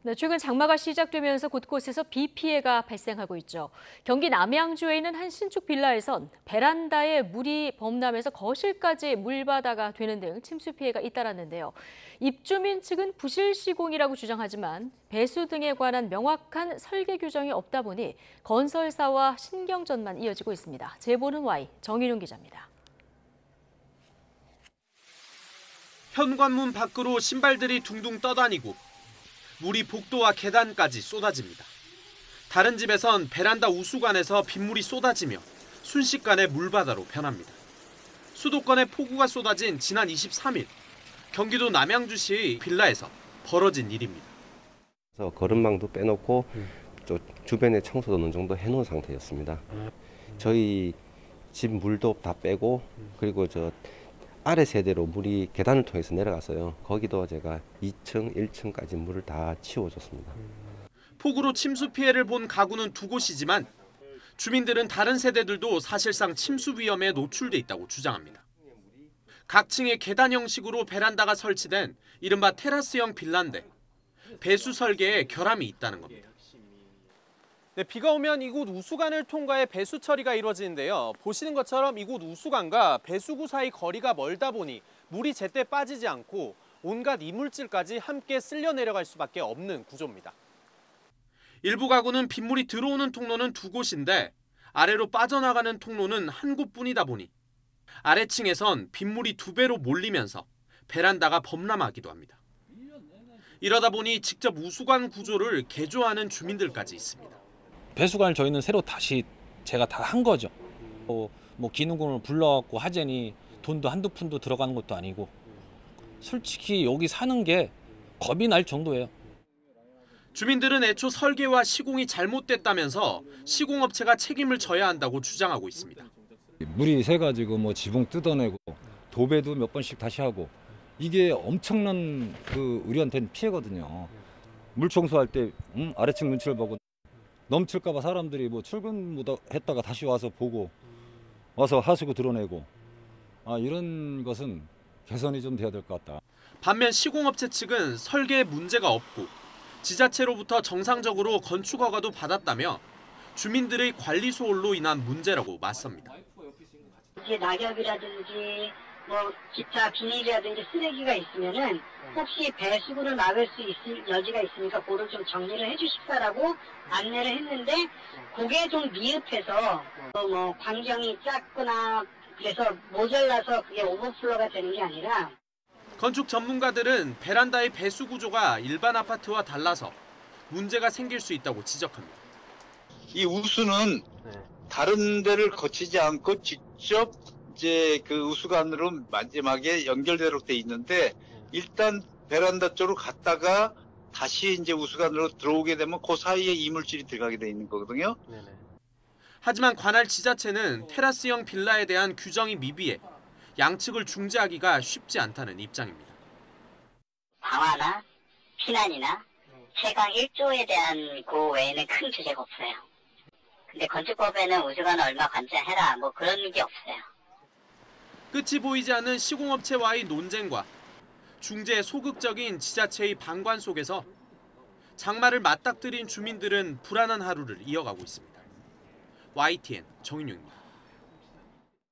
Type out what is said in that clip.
네, 최근 장마가 시작되면서 곳곳에서 비 피해가 발생하고 있죠. 경기 남양주에 있는 한 신축 빌라에선 베란다에 물이 범람해서 거실까지 물바다가 되는 등 침수 피해가 잇따랐는데요. 입주민 측은 부실 시공이라고 주장하지만 배수 등에 관한 명확한 설계 규정이 없다 보니 건설사와 신경전만 이어지고 있습니다. 제보는 Y, 정인용 기자입니다. 현관문 밖으로 신발들이 둥둥 떠다니고 물이 복도와 계단까지 쏟아집니다. 다른 집에선 베란다 우수관에서 빗물이 쏟아지며 순식간에 물바다로 변합니다. 수도권에 폭우가 쏟아진 지난 23일, 경기도 남양주시의 빌라에서 벌어진 일입니다. 그래서 거름망도 빼놓고 또 주변에 청소도 어느 정도 해놓은 상태였습니다. 저희 집 물도 다 빼고 그리고 저 아래 세대로 물이 계단을 통해서 내려갔어요. 거기도 제가 2층, 1층까지 물을 다 치워줬습니다. 폭우로 침수 피해를 본 가구는 두 곳이지만 주민들은 다른 세대들도 사실상 침수 위험에 노출돼 있다고 주장합니다. 각 층에 계단 형식으로 베란다가 설치된 이른바 테라스형 빌라인데 배수 설계에 결함이 있다는 겁니다. 네, 비가 오면 이곳 우수관을 통과해 배수 처리가 이루어지는데요. 보시는 것처럼 이곳 우수관과 배수구 사이 거리가 멀다 보니 물이 제때 빠지지 않고 온갖 이물질까지 함께 쓸려 내려갈 수밖에 없는 구조입니다. 일부 가구는 빗물이 들어오는 통로는 두 곳인데 아래로 빠져나가는 통로는 한 곳뿐이다 보니 아래층에선 빗물이 2배로 몰리면서 베란다가 범람하기도 합니다. 이러다 보니 직접 우수관 구조를 개조하는 주민들까지 있습니다. 배수관을 저희는 새로 다시 제가 다 한 거죠. 뭐 기능공을 불러갖고 하자니 돈도 한두 푼도 들어가는 것도 아니고 솔직히 여기 사는 게 겁이 날 정도예요. 주민들은 애초 설계와 시공이 잘못됐다면서 시공업체가 책임을 져야 한다고 주장하고 있습니다. 물이 새가지고 뭐 지붕 뜯어내고 도배도 몇 번씩 다시 하고 이게 엄청난 우리한테는 피해거든요. 물 청소할 때 아래층 눈치를 보고 넘칠까 봐 사람들이 뭐 출근 못 했다가 다시 와서 보고 와서 하수구 드러내고 이런 것은 개선이 좀 돼야 될 것 같다. 반면 시공업체 측은 설계에 문제가 없고 지자체로부터 정상적으로 건축 허가도 받았다며 주민들의 관리 소홀로 인한 문제라고 맞섭니다. 이제 낙엽이라든지 뭐 기타 비닐이라든지 쓰레기가 있으면은 혹시 배수구를 막을 수 있을 여지가 있으니까 그걸 좀 정리를 해주십사라고 안내를 했는데 그게 좀 미흡해서 뭐 광경이 작거나 그래서 모자라서 그게 오버플로가 되는 게 아니라 건축 전문가들은 베란다의 배수 구조가 일반 아파트와 달라서 문제가 생길 수 있다고 지적합니다. 이 우수는 다른 데를 거치지 않고 직접 이제 그 우수관으로 마지막에 연결되도록 돼 있는데 일단 베란다 쪽으로 갔다가 다시 이제 우수관으로 들어오게 되면 그 사이에 이물질이 들어가게 돼 있는 거거든요. 하지만 관할 지자체는 테라스형 빌라에 대한 규정이 미비해 양측을 중재하기가 쉽지 않다는 입장입니다. 방화나 피난이나 채광 1조에 대한 그 외에는 큰 규제가 없어요. 근데 건축법에는 우수관을 얼마 관리해라 뭐 그런 게 없어요. 끝이 보이지 않는 시공업체와의 논쟁과 중재의 소극적인 지자체의 방관 속에서 장마를 맞닥뜨린 주민들은 불안한 하루를 이어가고 있습니다. YTN 정인용입니다.